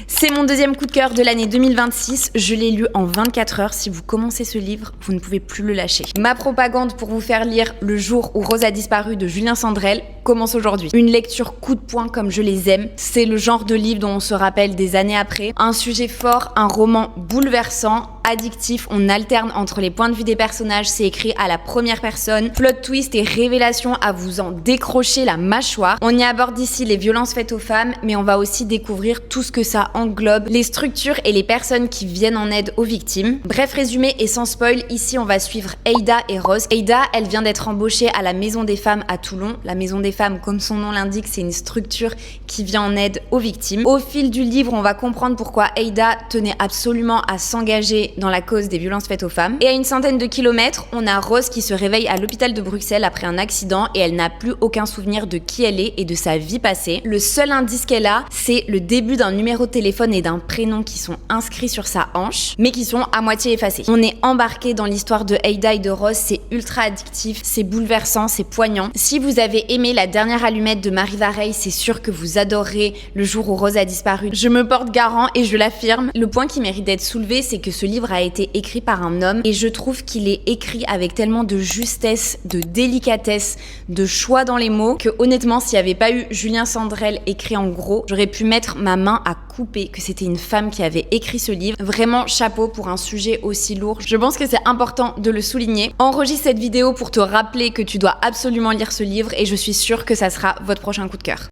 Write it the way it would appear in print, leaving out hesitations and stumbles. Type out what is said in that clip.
C'est mon deuxième coup de cœur de l'année 2026. Je l'ai lu en 24 heures. Si vous commencez ce livre, vous ne pouvez plus le lâcher. Ma propagande pour vous faire lire Le jour où Rose a disparu de Julien Sandrel commence aujourd'hui. Une lecture coup de poing comme je les aime. C'est le genre de livre dont on se rappelle des années après. Un sujet fort, un roman bouleversant, addictif. On alterne entre les points de vue des personnages. C'est écrit à la première personne. Plot twist et révélation à vous en décrocher la mâchoire. On y aborde ici les violences faites aux femmes, mais on va aussi découvrir tout ce que ça englobe, les structures et les personnes qui viennent en aide aux victimes. Bref résumé et sans spoil, ici on va suivre Aïda et Rose. Aïda, elle vient d'être embauchée à la Maison des Femmes à Toulon. La Maison des Femmes, comme son nom l'indique, c'est une structure qui vient en aide aux victimes. Au fil du livre, on va comprendre pourquoi Aïda tenait absolument à s'engager dans la cause des violences faites aux femmes. Et à une centaine de kilomètres, on a Rose qui se réveille à l'hôpital de Bruxelles après un accident et elle n'a plus aucun souvenir de qui elle est et de sa vie passée. Le seul indice qu'elle a, c'est le début d'un numéro de téléphone et d'un prénom qui sont inscrits sur sa hanche, mais qui sont à moitié effacés. On est embarqué dans l'histoire de Aïda et de Rose, c'est ultra addictif, c'est bouleversant, c'est poignant. Si vous avez aimé La dernière allumette de Marie Vareille, c'est sûr que vous adorerez Le jour où Rose a disparu. Je me porte garant et je l'affirme. Le point qui mérite d'être soulevé, c'est que ce livre a été écrit par un homme et je trouve qu'il est écrit avec tellement de justesse, de délicatesse, de choix dans les mots que honnêtement, s'il n'y avait pas eu Julien Sandrel écrit en gros, j'aurais pu mettre ma main à couper que c'était une femme qui avait écrit ce livre. Vraiment chapeau pour un sujet aussi lourd. Je pense que c'est important de le souligner. Enregistre cette vidéo pour te rappeler que tu dois absolument lire ce livre et je suis sûre que ça sera votre prochain coup de cœur.